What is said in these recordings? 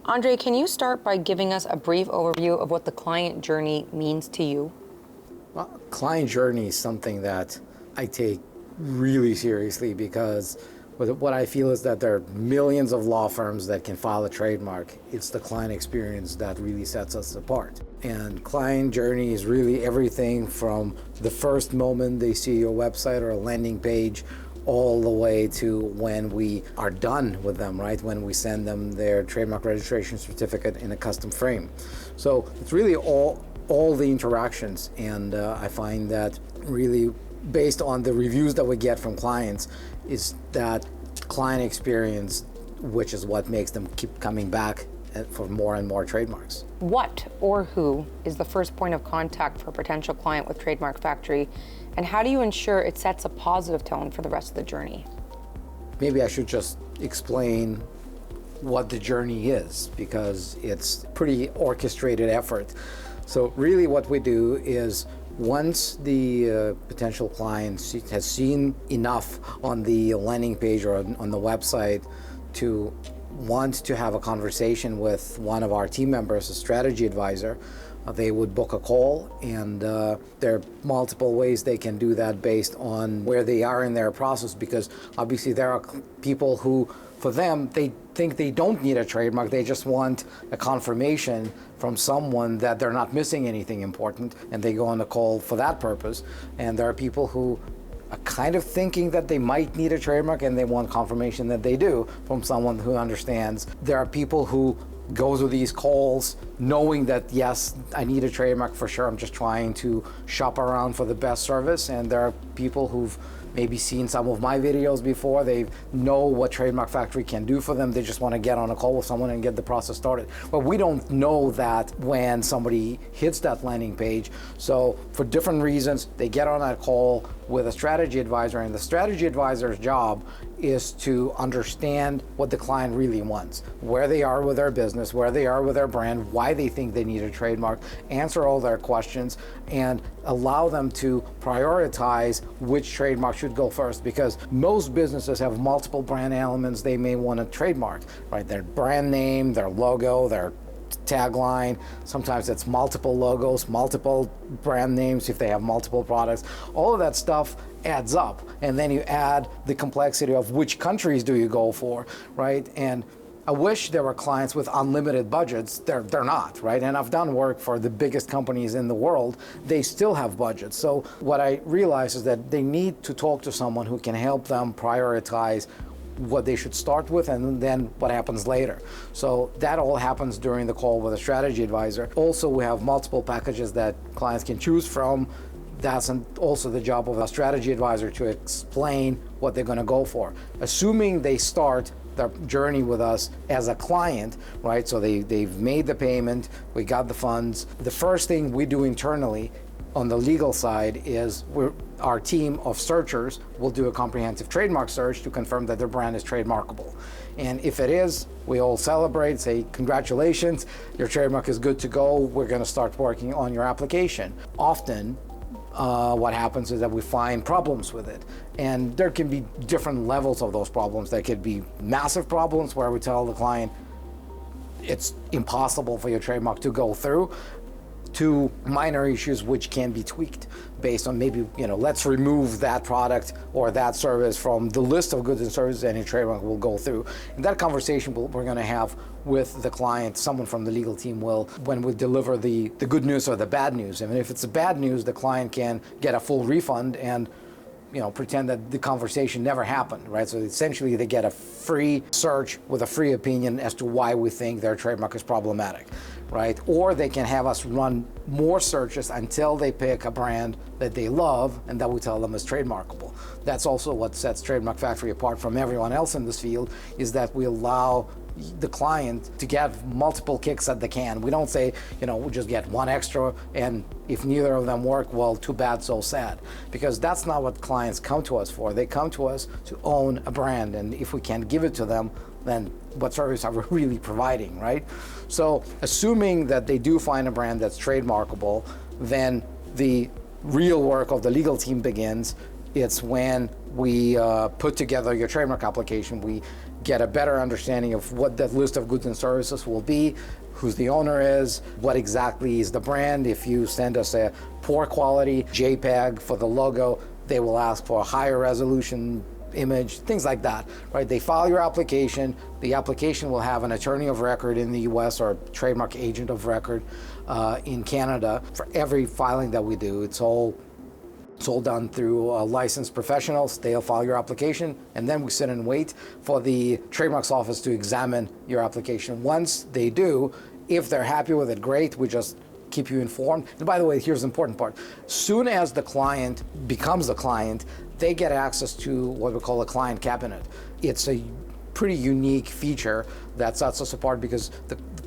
Andre, can you start by giving us a brief overview of what the client journey means to you? Well, client journey is something that I take really seriously because what I feel is that there are millions of law firms that can file a trademark. It's the client experience that really sets us apart. And client journey is really everything from the first moment they see your website or a landing page all the way to when we are done with them, right? When we send them their trademark registration certificate in a custom frame. So it's really all the interactions, and I find that really based on the reviews that we get from clients is that client experience, which is what makes them keep coming back for more and more trademarks. What or who is the first point of contact for a potential client with Trademark Factory, and how do you ensure it sets a positive tone for the rest of the journey? Maybe I should just explain what the journey is, because it's pretty orchestrated effort. So really what we do is once the potential client has seen enough on the landing page or on the website to want to have a conversation with one of our team members, a strategy advisor, they would book a call, and there are multiple ways they can do that based on where they are in their process, because obviously there are people who, for them, they think they don't need a trademark, they just want a confirmation from someone that they're not missing anything important, and they go on the call for that purpose. And there are people who are kind of thinking that they might need a trademark and they want confirmation that they do from someone who understands. There are people who go to these calls knowing that, yes, I need a trademark for sure, I'm just trying to shop around for the best service. And there are people who've maybe seen some of my videos before, they know what Trademark Factory can do for them, they just want to get on a call with someone and get the process started. But we don't know that when somebody hits that landing page. So for different reasons, they get on that call with a strategy advisor, and the strategy advisor's job is to understand what the client really wants, where they are with their business, where they are with their brand, why they think they need a trademark, answer all their questions, and allow them to prioritize which trademark should go first, because most businesses have multiple brand elements they may want to trademark, right? Their brand name, their logo, their tagline. Sometimes it's multiple logos, multiple brand names if they have multiple products. All of that stuff adds up, and then you add the complexity of which countries do you go for, right? And I wish there were clients with unlimited budgets. They're not, right? And I've done work for the biggest companies in the world. They still have budgets. So what I realize is that they need to talk to someone who can help them prioritize what they should start with and then what happens later. So that all happens during the call with a strategy advisor. Also, we have multiple packages that clients can choose from. That's also the job of a strategy advisor to explain what they're going to go for. Assuming they start their journey with us as a client, right? So they've made the payment, we got the funds. The first thing we do internally on the legal side is our team of searchers will do a comprehensive trademark search to confirm that their brand is trademarkable. And if it is, we all celebrate, say, congratulations, your trademark is good to go, we're going to start working on your application. Often, what happens is that we find problems with it. And there can be different levels of those problems. There could be massive problems where we tell the client it's impossible for your trademark to go through, to minor issues which can be tweaked based on maybe, let's remove that product or that service from the list of goods and services, and your trademark will go through. And that conversation we're going to have with the client, someone from the legal team will, when we deliver the good news or the bad news. I mean, if it's the bad news, the client can get a full refund and pretend that the conversation never happened, right? So essentially they get a free search with a free opinion as to why we think their trademark is problematic, right? Or they can have us run more searches until they pick a brand that they love and that we tell them is trademarkable. That's also what sets Trademark Factory apart from everyone else in this field, is that we allow the client to get multiple kicks at the can. We don't say, we'll just get one extra, and if neither of them work, well, too bad, so sad. Because that's not what clients come to us for. They come to us to own a brand, and if we can't give it to them, then what service are we really providing, right? So assuming that they do find a brand that's trademarkable, then the real work of the legal team begins. It's when we put together your trademark application. We get a better understanding of what that list of goods and services will be, who's the owner is, what exactly is the brand. If you send us a poor quality JPEG for the logo, they will ask for a higher resolution image, things like that, right? They file your application. The application will have an attorney of record in the US or trademark agent of record in Canada for every filing that we do. It's all done through licensed professionals. They'll file your application, and then we sit and wait for the trademarks office to examine your application. Once they do, if they're happy with it, great. We just keep you informed. And by the way, here's the important part. Soon as the client becomes a client, they get access to what we call a client cabinet. It's a pretty unique feature that sets us apart because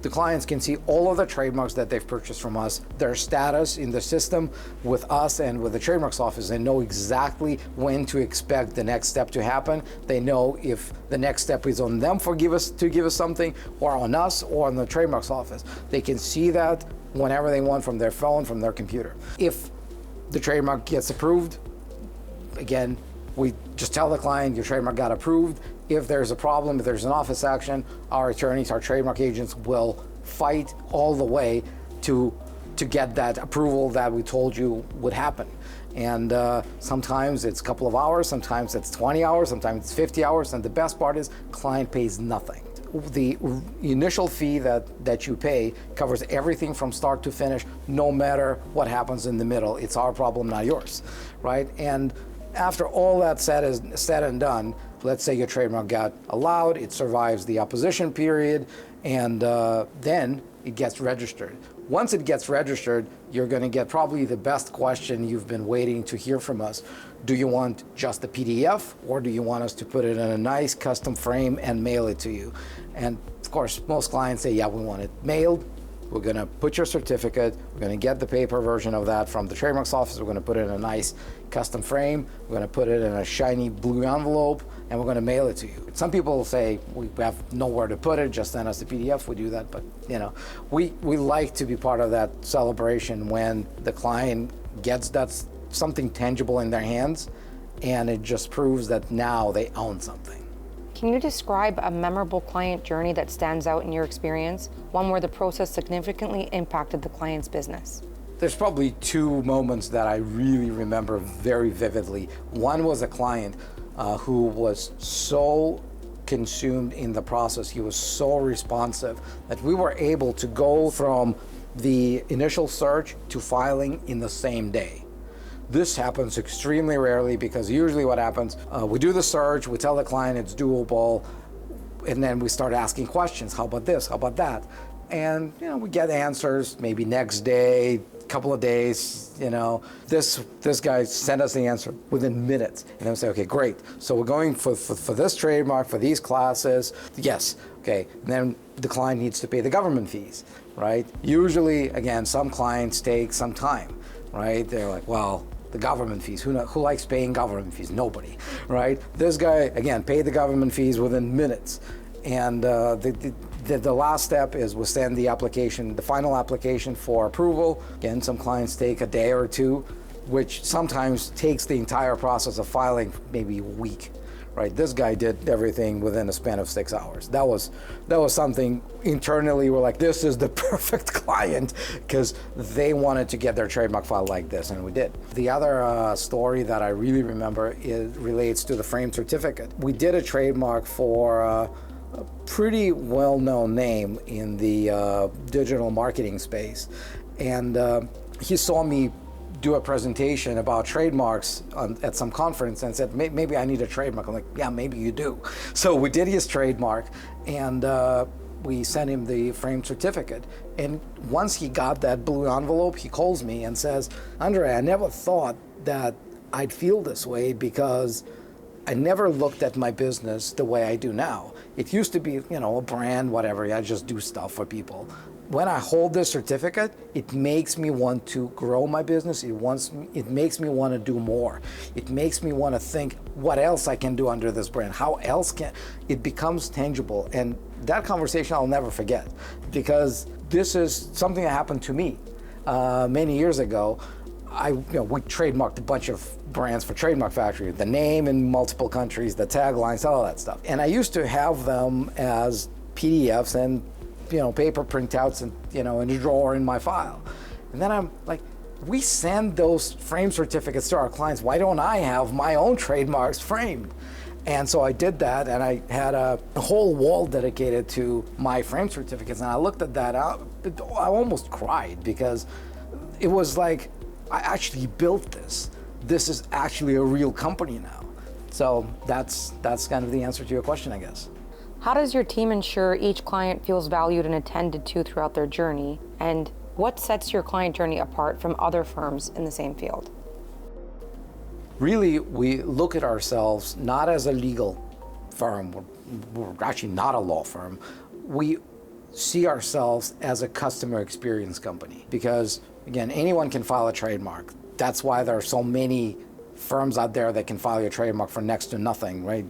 the clients can see all of the trademarks that they've purchased from us, their status in the system with us and with the trademarks office. They know exactly when to expect the next step to happen. They know if the next step is on them to give us something, or on us, or on the trademarks office. They can see that whenever they want from their phone, from their computer. If the trademark gets approved, again, we just tell the client your trademark got approved. If there's a problem, if there's an office action, our attorneys, our trademark agents will fight all the way to get that approval that we told you would happen. And sometimes it's a couple of hours, sometimes it's 20 hours, sometimes it's 50 hours, and the best part is client pays nothing. The initial fee that you pay covers everything from start to finish, no matter what happens in the middle. It's our problem, not yours, right? And after all that said and done, let's say your trademark got allowed, it survives the opposition period, and then it gets registered. Once it gets registered, you're going to get probably the best question you've been waiting to hear from us. Do you want just a PDF, or do you want us to put it in a nice custom frame and mail it to you? And of course, most clients say, yeah, we want it mailed. We're going to put your certificate. We're going to get the paper version of that from the trademarks office. We're going to put it in a nice custom frame. We're going to put it in a shiny blue envelope, and we're going to mail it to you. Some people say we have nowhere to put it, just send us the PDF. We do that, but we like to be part of that celebration when the client gets that something tangible in their hands, and it just proves that now they own something. Can you describe a memorable client journey that stands out in your experience, one where the process significantly impacted the client's business? There's probably two moments that I really remember very vividly. One was a client who was so consumed in the process, he was so responsive that we were able to go from the initial search to filing in the same day. This happens extremely rarely because usually what happens, we do the search, we tell the client it's doable, and then we start asking questions. How about this? How about that? And we get answers maybe next day, couple of days. This guy sent us the answer within minutes, and then we say, okay, great. So we're going for this trademark for these classes. Yes, okay. And then the client needs to pay the government fees, right? Usually, again, some clients take some time, right? They're like, well, the government fees. Who likes paying government fees? Nobody, right? This guy, again, paid the government fees within minutes. And the last step is we'll send the application, the final application for approval. Again, some clients take a day or two, which sometimes takes the entire process of filing maybe a week. Right, this guy did everything within a span of 6 hours. That was something internally we're like, this is the perfect client, because they wanted to get their trademark filed like this, and we did. The other story that I really remember relates to the frame certificate. We did a trademark for a pretty well-known name in the digital marketing space, and he saw me do a presentation about trademarks at some conference and said, maybe I need a trademark. I'm like, yeah, maybe you do. So we did his trademark, and we sent him the frame certificate. And once he got that blue envelope, he calls me and says, Andre, I never thought that I'd feel this way, because I never looked at my business the way I do now. It used to be, a brand, whatever, I just do stuff for people. When I hold this certificate, it makes me want to grow my business. It makes me want to do more. It makes me want to think what else I can do under this brand. How else it becomes tangible. And that conversation I'll never forget, because this is something that happened to me many years ago. we trademarked a bunch of brands for Trademark Factory, the name in multiple countries, the taglines, all that stuff. And I used to have them as PDFs and paper printouts and in a drawer in my file. And then I'm like, we send those frame certificates to our clients. Why don't I have my own trademarks framed? And so I did that, and I had a whole wall dedicated to my frame certificates. And I looked at that, I almost cried, because it was like, I actually built this. This is actually a real company now. So that's kind of the answer to your question, I guess. How does your team ensure each client feels valued and attended to throughout their journey? And what sets your client journey apart from other firms in the same field? Really, we look at ourselves not as a legal firm. We're actually not a law firm. We see ourselves as a customer experience company, because again, anyone can file a trademark. That's why there are so many firms out there that can file your trademark for next to nothing, right?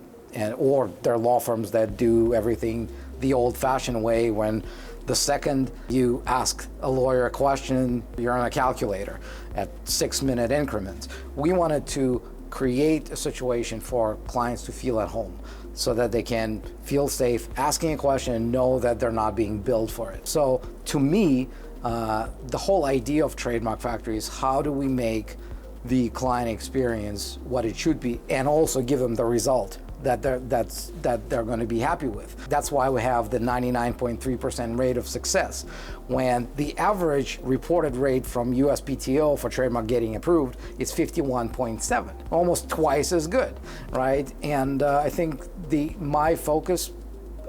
Or there are law firms that do everything the old-fashioned way, when the second you ask a lawyer a question, you're on a calculator at 6-minute increments. We wanted to create a situation for clients to feel at home, so that they can feel safe asking a question and know that they're not being billed for it. So to me, the whole idea of Trademark Factory is, how do we make the client experience what it should be, and also give them the result that they're going to be happy with. That's why we have the 99.3% rate of success, when the average reported rate from USPTO for trademark getting approved is 51.7, almost twice as good, right? And I think my focus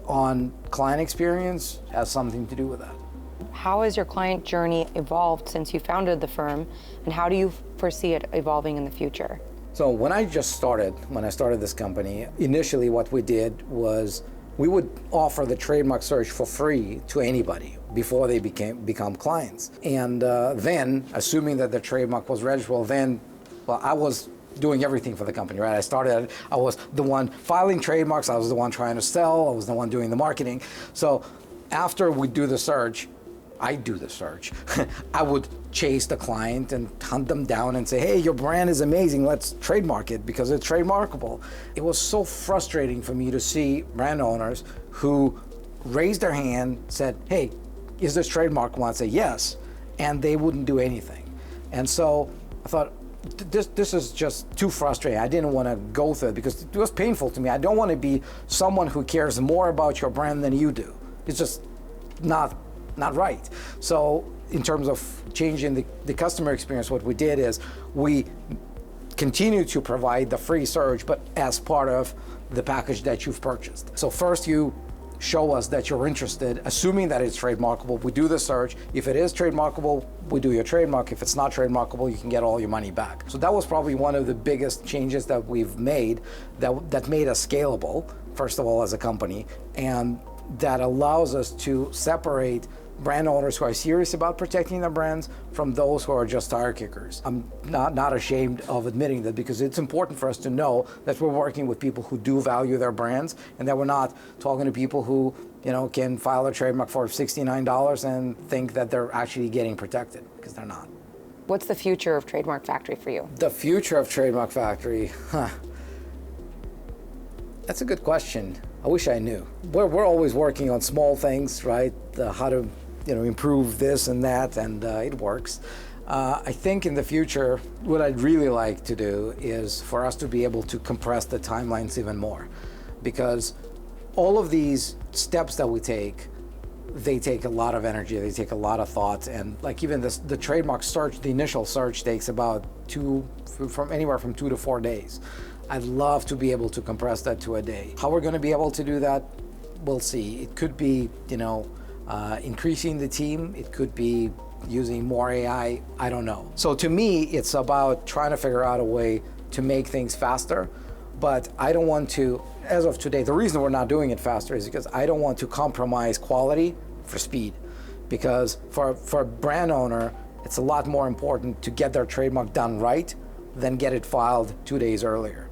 on client experience has something to do with that. How has your client journey evolved since you founded the firm, and how do you foresee it evolving in the future? So when I started this company, initially what we did was we would offer the trademark search for free to anybody before they become clients. And then, assuming that the trademark was registrable, I was doing everything for the company, right? I was the one filing trademarks, I was the one trying to sell, I was the one doing the marketing. So after we do the search, I do the search. I would chase the client and hunt them down and say, hey, your brand is amazing, let's trademark it because it's trademarkable. It was so frustrating for me to see brand owners who raised their hand, said, hey, is this trademarkable? I'd say yes, and they wouldn't do anything. And so I thought, this is just too frustrating. I didn't want to go through it because it was painful to me. I don't want to be someone who cares more about your brand than you do. It's just not right. So in terms of changing the customer experience, what we did is we continue to provide the free search, but as part of the package that you've purchased. So first you show us that you're interested, assuming that it's trademarkable. We do the search. If it is trademarkable, we do your trademark. If it's not trademarkable, you can get all your money back. So that was probably one of the biggest changes that we've made that made us scalable, first of all, as a company, and that allows us to separate brand owners who are serious about protecting their brands from those who are just tire kickers. I'm not ashamed of admitting that, because it's important for us to know that we're working with people who do value their brands, and that we're not talking to people who can file a trademark for $69 and think that they're actually getting protected, because they're not. What's the future of Trademark Factory for you? The future of Trademark Factory, that's a good question. I wish I knew. We're always working on small things, right? How to improve this and that, and it works. I think in the future, what I'd really like to do is for us to be able to compress the timelines even more, because all of these steps that we take, they take a lot of energy, they take a lot of thought, and like even the trademark search, the initial search takes about anywhere from 2 to 4 days. I'd love to be able to compress that to a day. How we're going to be able to do that, we'll see. It could be, increasing the team. It could be using more AI. I don't know. So to me, it's about trying to figure out a way to make things faster. But I don't want to, as of today, the reason we're not doing it faster is because I don't want to compromise quality for speed. Because for a brand owner, it's a lot more important to get their trademark done right than get it filed 2 days earlier.